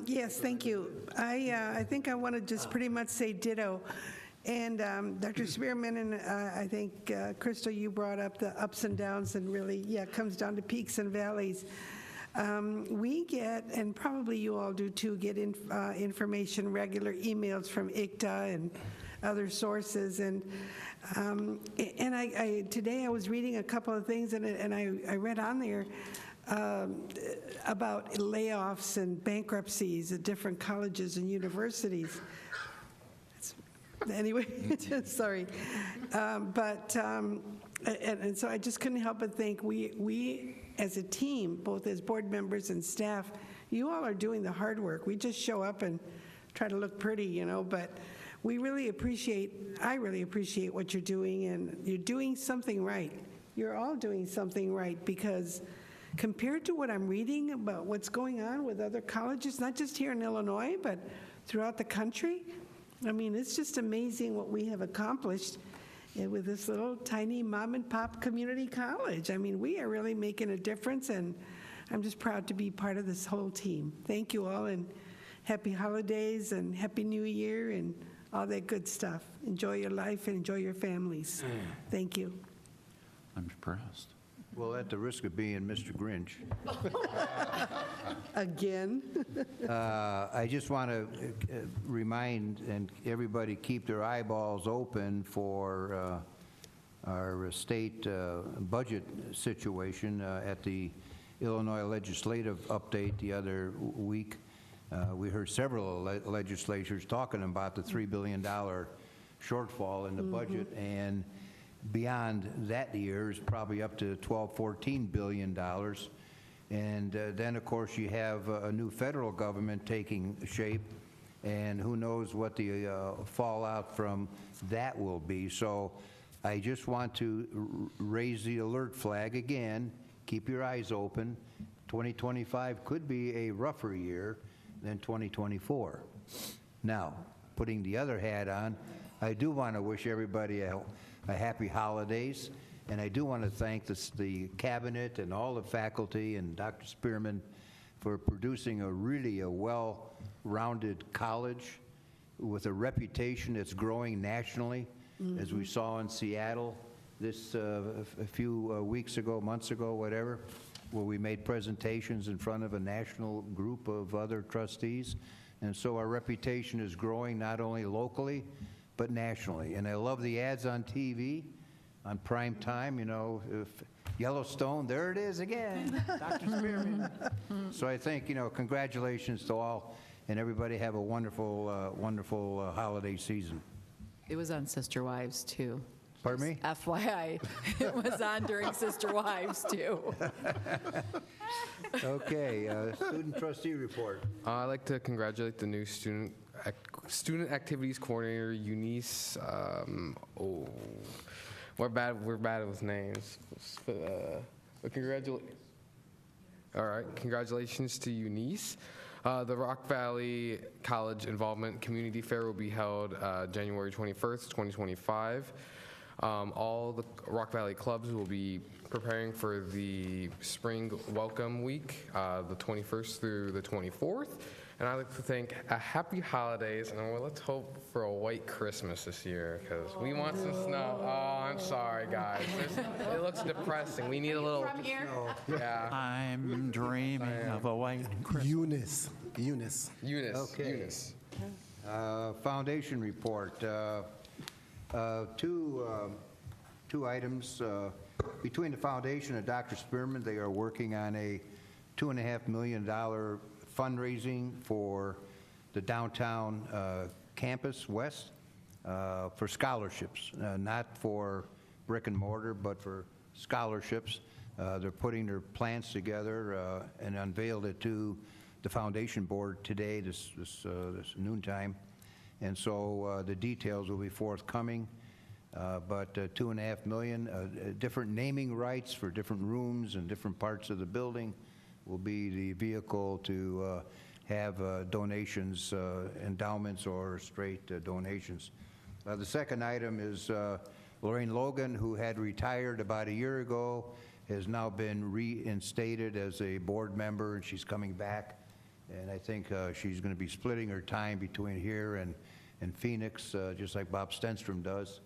Yes, thank you. I think I want to just pretty much say ditto. And Dr. Spearman and I think, Crystal, you brought up the ups and downs, and really, yeah, it comes down to peaks and valleys. We get, and probably you all do too, get information, regular emails from ICTA and other sources. And today I was reading a couple of things, and I read on there about layoffs and bankruptcies at different colleges and universities. Anyway, sorry. And so I just couldn't help but think we as a team, both as board members and staff, you all are doing the hard work. We just show up and try to look pretty, but I really appreciate what you're doing, and you're doing something right. You're all doing something right, because compared to what I'm reading about what's going on with other colleges, not just here in Illinois, but throughout the country, I mean, it's just amazing what we have accomplished with this little tiny mom and pop community college. I mean, we are really making a difference, and I'm just proud to be part of this whole team. Thank you all, and happy holidays and happy new year and all that good stuff. Enjoy your life and enjoy your families. Thank you. I'm impressed. Well, at the risk of being Mr. Grinch, Again. I just want to remind and everybody keep their eyeballs open for our state budget situation. At the Illinois legislative update the other week, we heard several legislatures talking about the $3 billion shortfall in the budget, and beyond that year is probably up to $12, $14 billion. And then, of course, you have a new federal government taking shape, and who knows what the fallout from that will be. So I just want to raise the alert flag again. Keep your eyes open. 2025 could be a rougher year than 2024. Now, putting the other hat on, I do want to wish everybody a happy holidays, and I do want to thank the cabinet and all the faculty and Dr. Spearman for producing a well-rounded college with a reputation that's growing nationally, as we saw in Seattle this a few weeks ago, months ago, whatever, where we made presentations in front of a national group of other trustees. And so our reputation is growing not only locally, but nationally. And I love the ads on TV, on prime time, if Yellowstone, there it is again, Dr. Spearman. So I think, congratulations to all, and everybody have a wonderful, wonderful holiday season. It was on Sister Wives, too. Pardon me? FYI, it was on during Sister Wives, too. Okay, student trustee report. I'd like to congratulate the new student activities coordinator, Eunice. We're bad with names. But congratulations to Eunice. The Rock Valley College Involvement Community Fair will be held January 21st, 2025. All the Rock Valley clubs will be preparing for the Spring Welcome Week, the 21st through the 24th. And I'd like to thank a happy holidays, and let's hope for a white Christmas this year, because we want some snow. Oh, I'm sorry, guys. It looks depressing. We need a little. From here? Yeah. I'm dreaming of a white Christmas. Eunice. Okay. Eunice. Foundation report. Two items. Between the foundation and Dr. Spearman, they are working on a $2.5 million fundraising for the downtown campus west for scholarships, not for brick and mortar, but for scholarships. They're putting their plans together and unveiled it to the foundation board today, this noontime. And so the details will be forthcoming. But $2.5 million, different naming rights for different rooms and different parts of the building will be the vehicle to have donations, endowments, or straight donations. The second item is Lorraine Logan, who had retired about a year ago, has now been reinstated as a board member, and she's coming back. And I think she's going to be splitting her time between here and Phoenix, just like Bob Stenstrom does,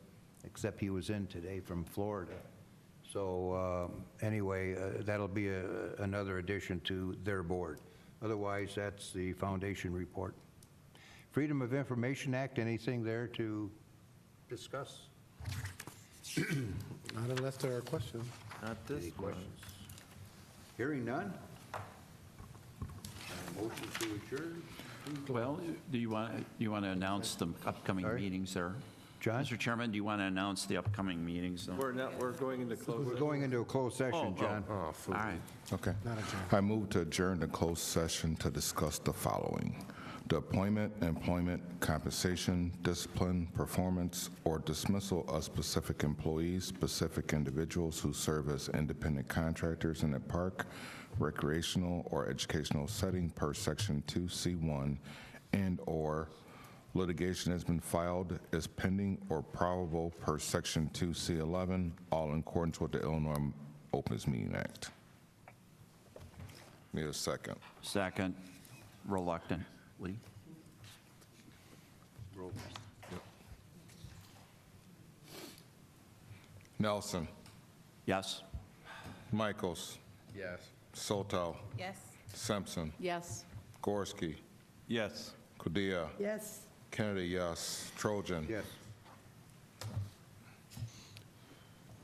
except he was in today from Florida. So anyway, that'll be another addition to their board. Otherwise, that's the foundation report. Freedom of Information Act, anything there to discuss? Not unless there are questions. Not this Any one. questions? Hearing none? Motion to adjourn? Well, do you want to announce the upcoming Sorry? meetings there? John? Mr. Chairman, do you want to announce the upcoming meetings? though? We're going into closed. We're going into a closed session, John. All right. Okay. Not adjourned. I move to adjourn the closed session to discuss the following: the appointment, employment, compensation, discipline, performance, or dismissal of specific employees, specific individuals who serve as independent contractors in a park, recreational, or educational setting per Section 2C1, and/or litigation has been filed, is pending, or probable per Section 2C11, all in accordance with the Illinois Opens Meeting Act. Need a second. Second, reluctantly. Nelson, Yes. Michaels, Yes. Soto, Yes. Simpson, Yes. Gorski, Yes. Kudia, Yes. Kennedy, yes. Trojan. Yes.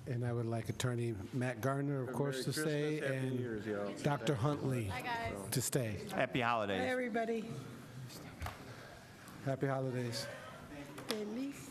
And I would like Attorney Matt Gardner, of course, to stay, Happy New and Year's, y'all. Dr. Huntley Hi, guys. to stay. Happy holidays. Hi, everybody. Happy holidays. Feliz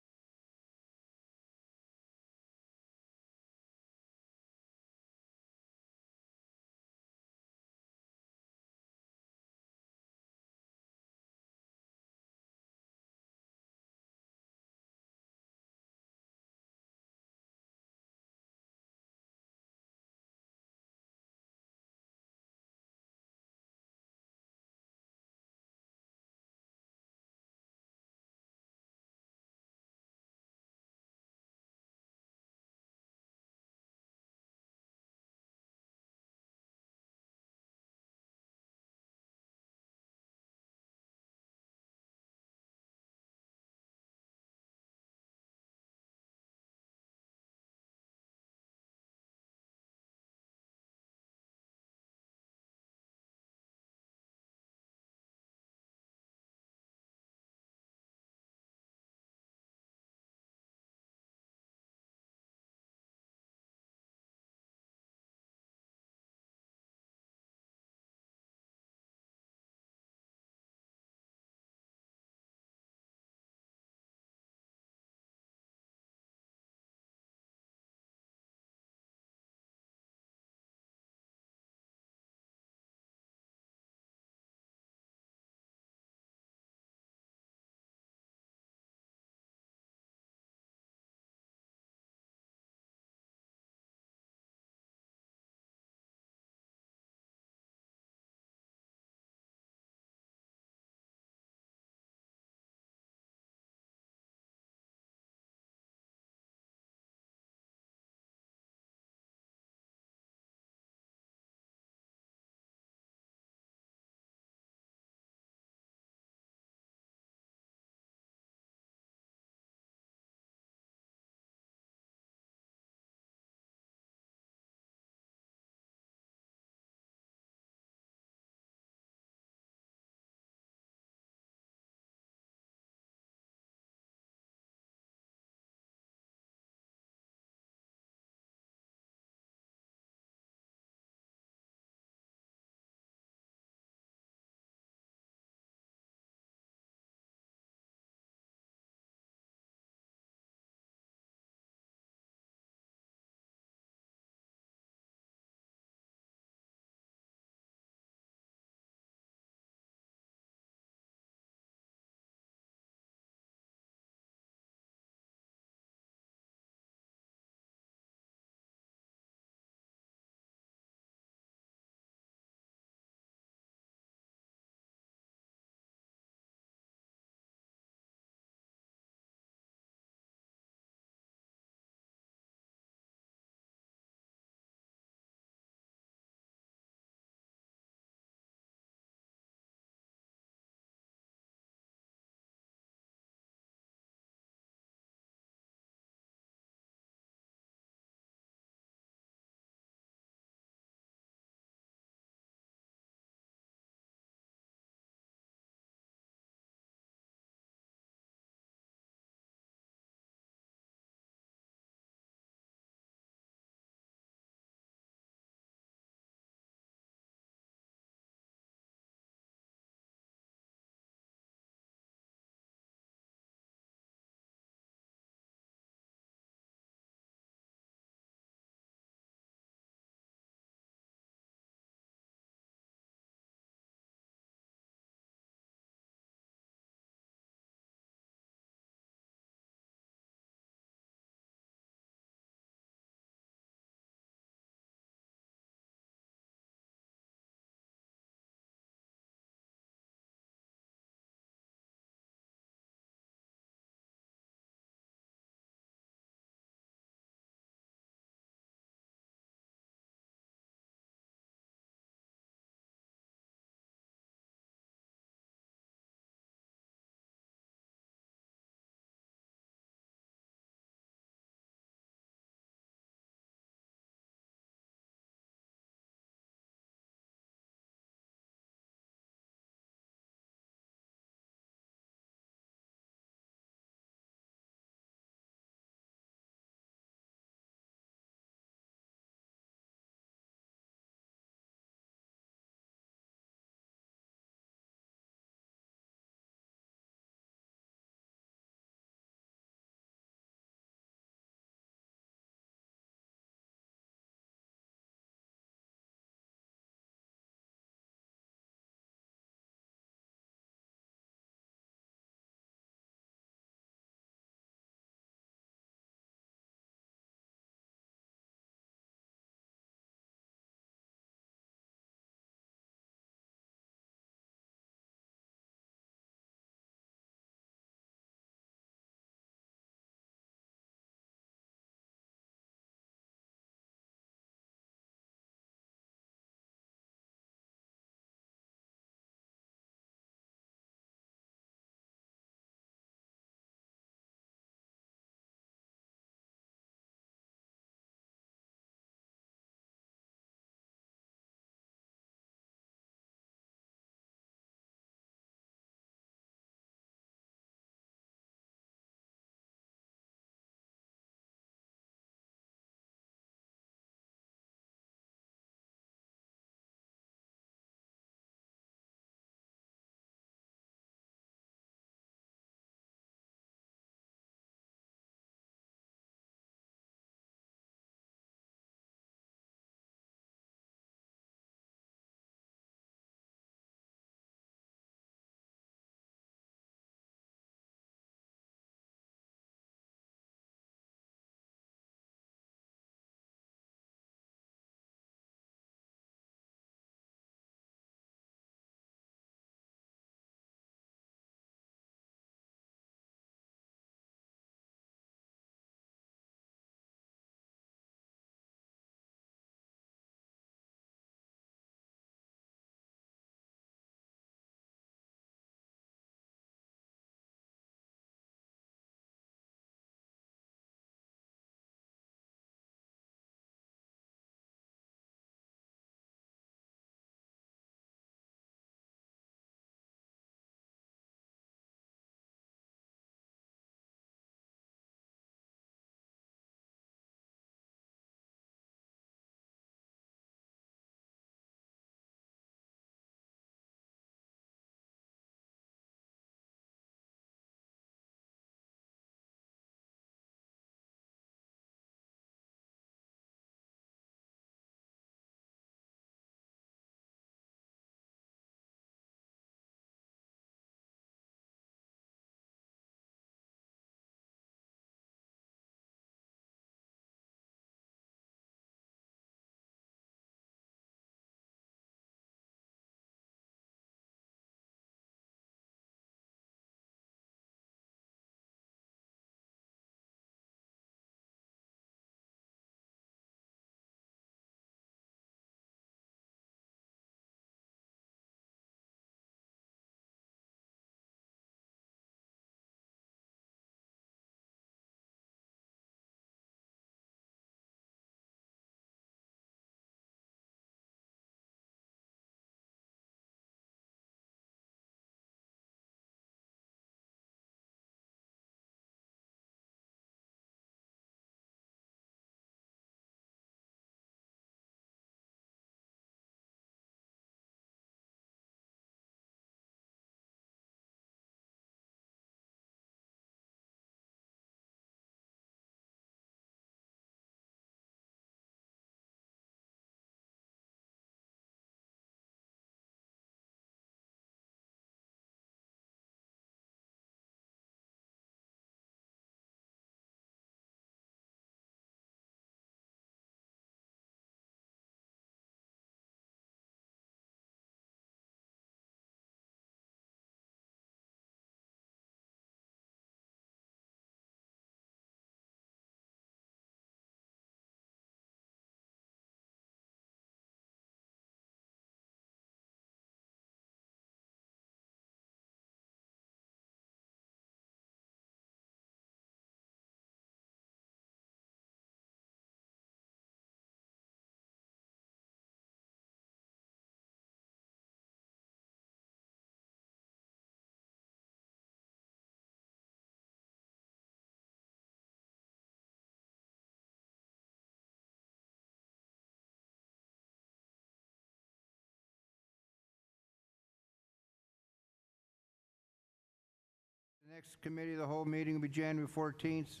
Next committee of the whole meeting will be January 14th,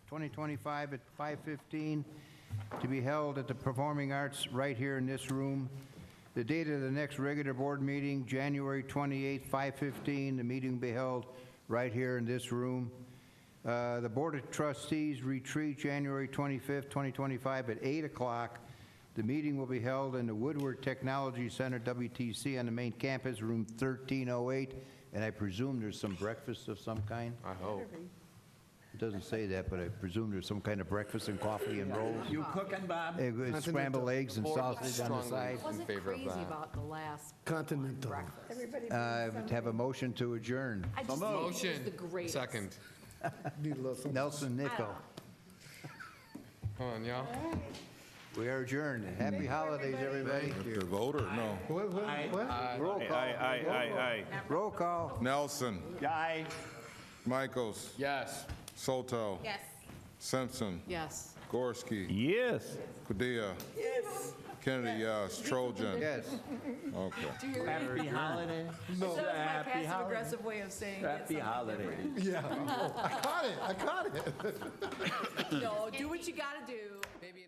2025 at 5:15 to be held at the Performing Arts right here in this room. The date of the next regular board meeting, January 28th, 5:15. The meeting will be held right here in this room. The Board of Trustees retreat January 25th, 2025 at 8 o'clock. The meeting will be held in the Woodward Technology Center, WTC, on the main campus, room 1308. And I presume there's some breakfast of some kind? I hope. It doesn't say that, but I presume there's some kind of breakfast and coffee and rolls. You cooking, Bob? Scrambled eggs and sausage on the side. Wasn't crazy about the last Continental. breakfast. Have a motion to adjourn. I just think it was Motion. the greatest. Second. Need a little something. Nelson Nico. Come on, y'all. We are adjourned. Happy holidays, everybody. Have to vote or no? What? Roll call. Aye. Roll call. Nelson, Aye. Michaels, Yes. Soto, Yes. Simpson, Yes. Gorski, Yes. Padilla. Yes. Kennedy, yes. Trojan. Yes. Okay. Happy holiday. No. That was my Happy holiday. passive-aggressive way of saying get Happy something holiday. Yeah. I caught it. different. No, do what you gotta do. Maybe